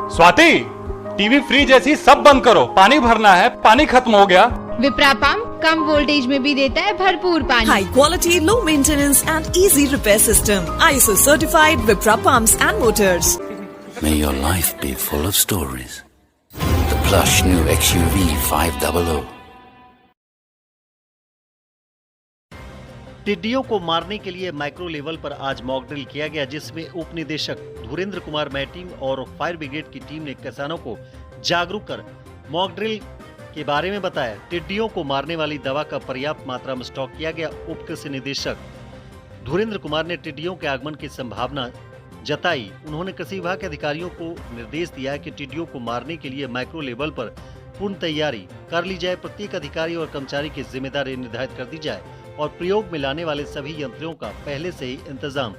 Swati, TV fridge ऐसी सब बंद करो, पानी भरना है, पानी खत्म हो गया। विप्रा पंप कम वोल्टेज में भी देता है भरपूर पानी। High quality, low maintenance and easy repair system. ISO certified Vipra pumps and motors. May your life be full of stories. The plush new XUV 500. टिड्डियों को मारने के लिए माइक्रो लेवल पर आज मॉक ड्रिल किया गया, जिसमें उप निदेशक धुरेंद्र कुमार मैटीम और फायर ब्रिगेड की टीम ने किसानों को जागरूक कर मॉक ड्रिल के बारे में बताया। टिड्डियों को मारने वाली दवा का पर्याप्त मात्रा में स्टॉक किया गया। उप कृषि निदेशक धुरेंद्र कुमार ने टिड्डियों के आगमन की संभावना जताई। उन्होंने कृषि विभाग के अधिकारियों को निर्देश दिया है कि टिड्डियों को मारने के लिए माइक्रो लेवल पर पूर्ण तैयारी कर ली जाए। प्रत्येक अधिकारी और कर्मचारी की जिम्मेदारी निर्धारित कर दी जाए और प्रयोग में लाने वाले सभी यंत्रों का पहले से ही इंतजाम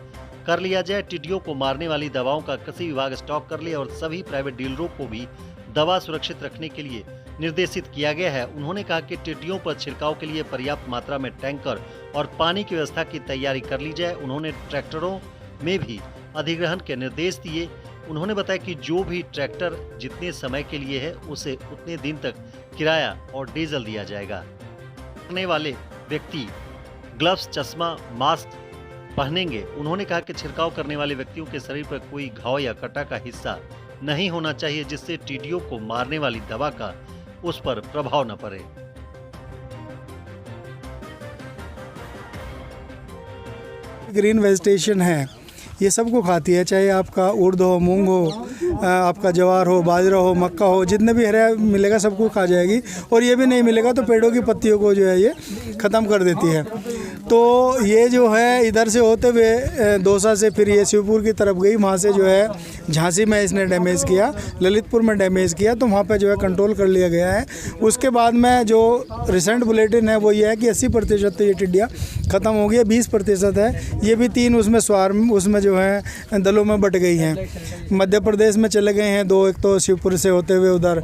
कर लिया जाए। टिड्डियों को मारने वाली दवाओं का कृषि विभाग स्टॉक कर ले और सभी प्राइवेट डीलरों को भी दवा सुरक्षित रखने के लिए निर्देशित किया गया है। उन्होंने कहा कि टिड्डियों पर छिड़काव के लिए पर्याप्त मात्रा में टैंकर और पानी की व्यवस्था की तैयारी कर ली जाए। उन्होंने ट्रैक्टरों में भी अधिग्रहण के निर्देश दिए। उन्होंने बताया कि जो भी ट्रैक्टर जितने समय के लिए है उसे उतने दिन तक किराया और डीजल दिया जाएगा। करने वाले व्यक्ति ग्लव्स, चश्मा, मास्क पहनेंगे। उन्होंने कहा कि छिड़काव करने वाले व्यक्तियों के शरीर पर कोई घाव या कटा का हिस्सा नहीं होना चाहिए, जिससे टिड्डियों को मारने वाली दवा का उस पर प्रभाव न पड़े। ग्रीन वेजिटेशन है, ये सबको खाती है, चाहे आपका उड़द हो, मूंग हो, आपका ज्वार हो, बाजरा हो, मक्का हो, जितने भी हरा मिलेगा सबको खा जाएगी। और ये भी नहीं मिलेगा तो पेड़ों की पत्तियों को जो है ये ख़त्म कर देती है। तो ये जो है इधर से होते हुए दौसा से फिर ये शिवपुर की तरफ गई, वहाँ से जो है झांसी में इसने डैमेज किया, ललितपुर में डैमेज किया, तो वहाँ पे जो है कंट्रोल कर लिया गया है। उसके बाद में जो रिसेंट बुलेटिन है वो ये है कि 80% तो ये टिड्डियाँ ख़त्म हो गई है, 20% है। ये भी 3 उसमें स्वार्म उसमें जो है दलों में बट गई हैं। मध्य प्रदेश में चले गए हैं 2, एक तो शिवपुर से होते हुए उधर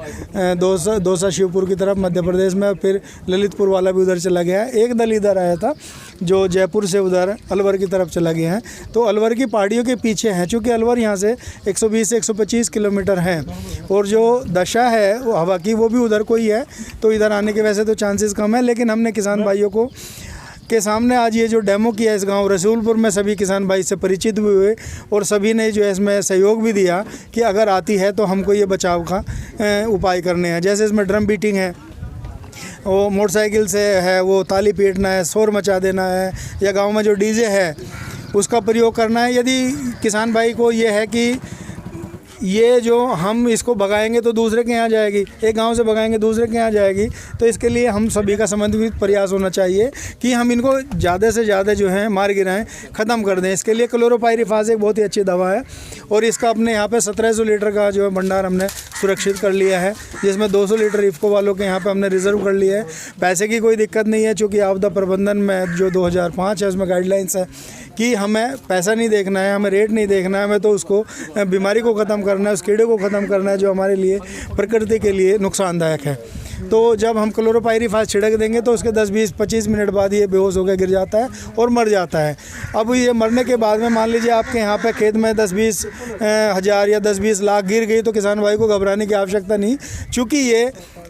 दौसा शिवपुर की तरफ मध्य प्रदेश में, फिर ललितपुर वाला भी उधर चला गया है। एक दल इधर आया था जो जयपुर से उधर अलवर की तरफ चला गया है। तो अलवर की पहाड़ियों के पीछे हैं, चूँकि अलवर यहाँ से 120 से 125 किलोमीटर है और जो दशा है वो हवा की वो भी उधर को ही है, तो इधर आने के वैसे तो चांसेस कम है। लेकिन हमने किसान भाइयों को के सामने आज ये जो डेमो किया इस गांव रसूलपुर में, सभी किसान भाई से परिचित भी हुए और सभी ने जो है इसमें सहयोग भी दिया कि अगर आती है तो हमको ये बचाव का उपाय करने हैं। जैसे इसमें ड्रम बीटिंग है, वो मोटरसाइकिल से है, वो ताली पीटना है, शोर मचा देना है, या गांव में जो डीजे है उसका प्रयोग करना है। यदि किसान भाई को ये है कि ये जो हम इसको भगाएंगे तो दूसरे के यहाँ जाएगी, एक गांव से भगाएंगे दूसरे के यहाँ जाएगी, तो इसके लिए हम सभी का समन्वित प्रयास होना चाहिए कि हम इनको ज़्यादा से ज़्यादा जो है मार गिराएं, ख़त्म कर दें। इसके लिए क्लोरोपाइरिफास एक बहुत ही अच्छी दवा है और इसका अपने यहाँ पे 1700 लीटर का जो है भंडार हमने सुरक्षित कर लिया है, जिसमें 200 लीटर इफ़को वालों के यहाँ पर हमने रिजर्व कर लिया है। पैसे की कोई दिक्कत नहीं है, चूँकि आपदा प्रबंधन में जो 2005 है उसमें गाइडलाइंस है कि हमें पैसा नहीं देखना है, हमें रेट नहीं देखना है, हमें तो उसको बीमारी को ख़त्म करना है, उस कीड़े को ख़त्म करना है जो हमारे लिए प्रकृति के लिए नुकसानदायक है। तो जब हम क्लोरोपाइरिफास छिड़क देंगे तो उसके 10, 20, 25 मिनट बाद ये बेहोश होकर गिर जाता है और मर जाता है। अब ये मरने के बाद में मान लीजिए आपके यहाँ पे खेत में 10-20 हज़ार या 10-20 लाख गिर गई तो किसान भाई को घबराने की आवश्यकता नहीं, चूँकि ये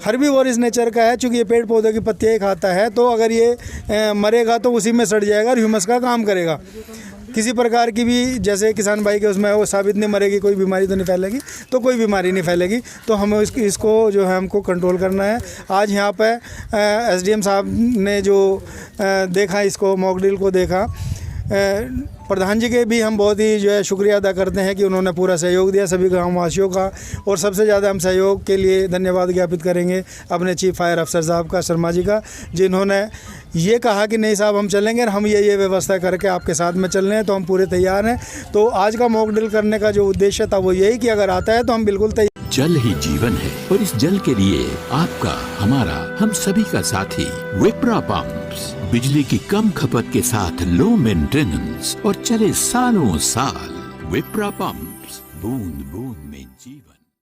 हर्बीवोरस नेचर का है, चूँकि ये पेड़ पौधों की पत्तियाँ ही खाता है। तो अगर ये मरेगा तो उसी में सड़ जाएगा और ह्यूमस का काम करेगा। किसी प्रकार की भी जैसे किसान भाई के उसमें वो साबित नहीं मरेगी, कोई बीमारी तो नहीं फैलेगी, तो कोई बीमारी नहीं फैलेगी। तो हमें इसको जो है हमको कंट्रोल करना है। आज यहाँ पे एसडीएम साहब ने जो देखा, इसको मॉक ड्रिल को देखा, प्रधान जी के भी हम बहुत ही जो है शुक्रिया अदा करते हैं कि उन्होंने पूरा सहयोग दिया सभी गाँववासियों का। और सबसे ज़्यादा हम सहयोग के लिए धन्यवाद ज्ञापित करेंगे अपने चीफ फायर अफसर साहब का, शर्मा जी का, जिन्होंने ये कहा कि नहीं साहब हम चलेंगे और हम ये व्यवस्था करके आपके साथ में चल रहे हैं, तो हम पूरे तैयार हैं। तो आज का मॉक ड्रिल करने का जो उद्देश्य था वो यही कि अगर आता है तो हम बिल्कुल तैयार। जल ही जीवन है और इस जल के लिए आपका, हमारा, हम सभी का साथी विप्रा पंप्स, बिजली की कम खपत के साथ लो मेंटेनेंस और चले सालों साल। विप्रा पंप्स, बूंद बूंद